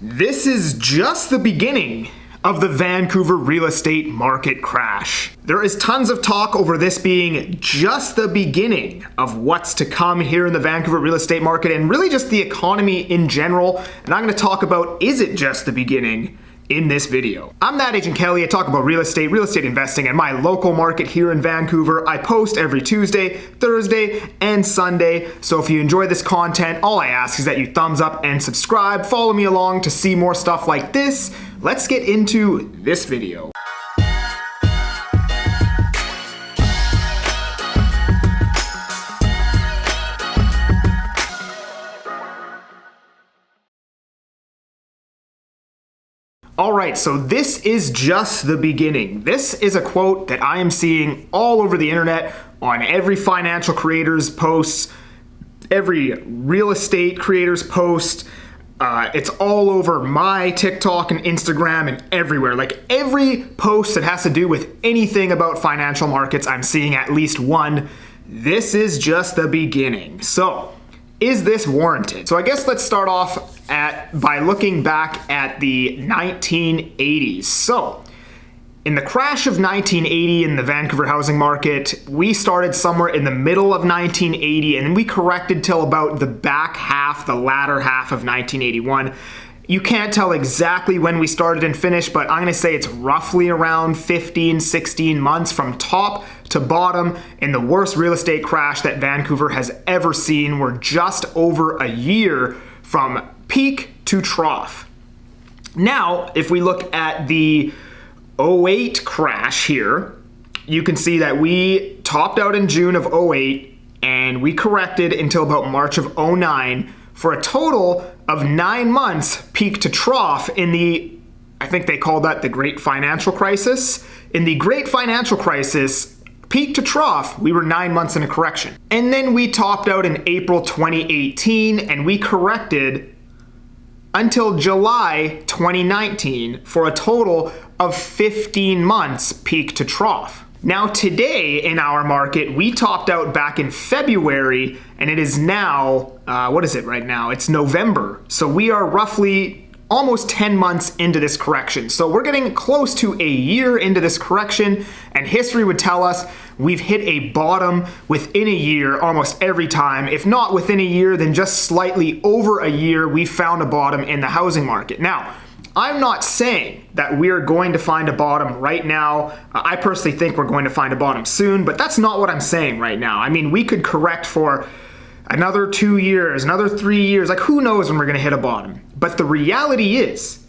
This is just the beginning of the Vancouver real estate market crash. There is tons of talk over this being just the beginning of what's to come here in the Vancouver real estate market and really just the economy in general. And I'm going to talk about, is it just the beginning in this video. I'm that Agent Kelly. I talk about real estate investing, and my local market here in Vancouver. I post every Tuesday, Thursday, and Sunday. So if you enjoy this content, all I ask is that you thumbs up and subscribe. Follow me along to see more stuff like this. Let's get into this video. All right, so this is just the beginning. This is a quote that I am seeing all over the internet, on every financial creator's posts, every real estate creator's post. It's all over my TikTok and Instagram and everywhere. Like every post that has to do with anything about financial markets, I'm seeing at least one. This is just the beginning. So, is this warranted? So I guess let's start off by looking back at the 1980s. So, in the crash of 1980 in the Vancouver housing market, we started somewhere in the middle of 1980 and we corrected till about the latter half of 1981. You can't tell exactly when we started and finished, but I'm gonna say it's roughly around 15, 16 months from top to bottom in the worst real estate crash that Vancouver has ever seen. We're just over a year from peak to trough. Now, if we look at the 08 crash here, you can see that we topped out in June of 08 and we corrected until about March of 09 for a total of 9 months peak to trough in the, I think they called that the Great Financial Crisis. In the Great Financial Crisis, peak to trough, we were 9 months in a correction. And then we topped out in April 2018 and we corrected until July 2019 for a total of 15 months peak to trough. Now today in our market, we topped out back in February and it is now, what is it right now? It's November. So we are roughly almost 10 months into this correction. So we're getting close to a year into this correction, and history would tell us we've hit a bottom within a year almost every time. If not within a year, then just slightly over a year, we found a bottom in the housing market. Now, I'm not saying that we're going to find a bottom right now. I personally think we're going to find a bottom soon, but that's not what I'm saying right now. I mean, we could correct for another 2 years, another 3 years, like who knows when we're gonna hit a bottom. But the reality is,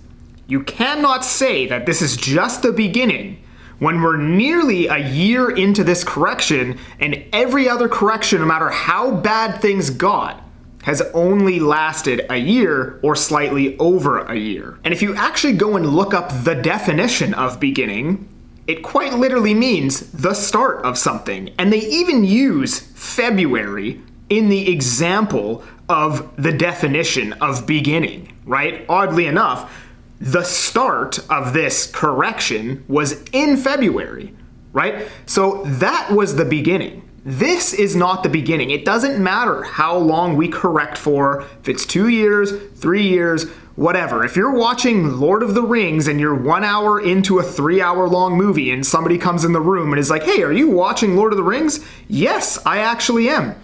you cannot say that this is just the beginning when we're nearly a year into this correction and every other correction, no matter how bad things got, has only lasted a year or slightly over a year. And if you actually go and look up the definition of beginning, it quite literally means the start of something. And they even use February in the example of the definition of beginning, right? Oddly enough, the start of this correction was in February, right? So that was the beginning. This is not the beginning. It doesn't matter how long we correct for, if it's 2 years, 3 years, whatever. If you're watching Lord of the Rings and you're 1 hour into a 3 hour long movie and somebody comes in the room and is like, hey, are you watching Lord of the Rings? Yes, I actually am.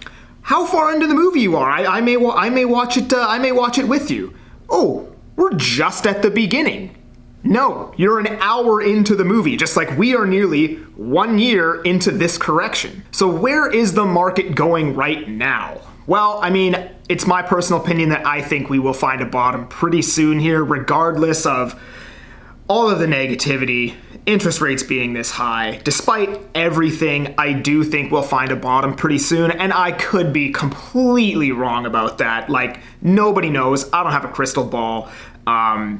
How far into the movie you are? I may watch it with you. Oh, we're just at the beginning. No, you're an hour into the movie, just like we are nearly 1 year into this correction. So where is the market going right now? Well, I mean, it's my personal opinion that I think we will find a bottom pretty soon here, regardless of all of the negativity, interest rates being this high. Despite everything, I do think we'll find a bottom pretty soon, and I could be completely wrong about that. Like, nobody knows. I don't have a crystal ball. I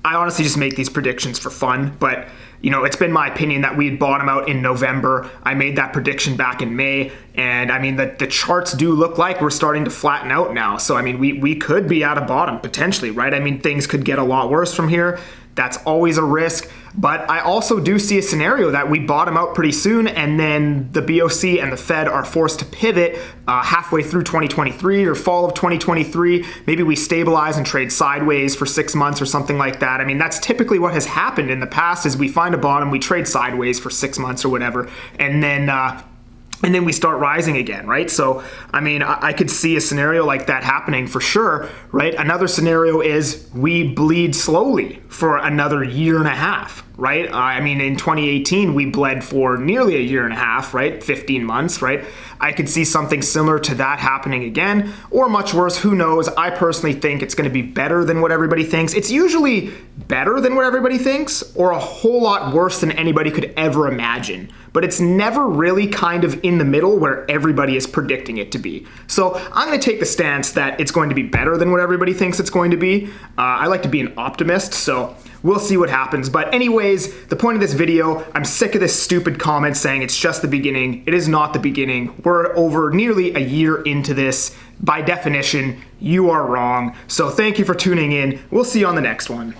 honestly just make these predictions for fun, but it's been my opinion that we'd bottom out in November. I made that prediction back in May, and I mean, the charts do look like we're starting to flatten out now. So, I mean, we could be at a bottom potentially, right? I mean, things could get a lot worse from here. That's always a risk. But I also do see a scenario that we bottom out pretty soon, and then the BOC and the Fed are forced to pivot halfway through 2023 or fall of 2023. Maybe we stabilize and trade sideways for 6 months or something like that. I mean, that's typically what has happened in the past is we find a bottom, we trade sideways for 6 months or whatever, and then we start rising again, right? So, I mean, I could see a scenario like that happening for sure, right? Another scenario is we bleed slowly for another year and a half, right? I mean, in 2018, we bled for nearly a year and a half, right? 15 months, right? I could see something similar to that happening again, or much worse, who knows? I personally think it's going to be better than what everybody thinks. It's usually better than what everybody thinks, or a whole lot worse than anybody could ever imagine. But it's never really kind of in the middle where everybody is predicting it to be. So I'm going to take the stance that it's going to be better than what everybody thinks it's going to be. I like to be an optimist, so we'll see what happens. But anyways, the point of this video, I'm sick of this stupid comment saying it's just the beginning. It is not the beginning. We're over nearly a year into this. By definition, you are wrong. So thank you for tuning in. We'll see you on the next one.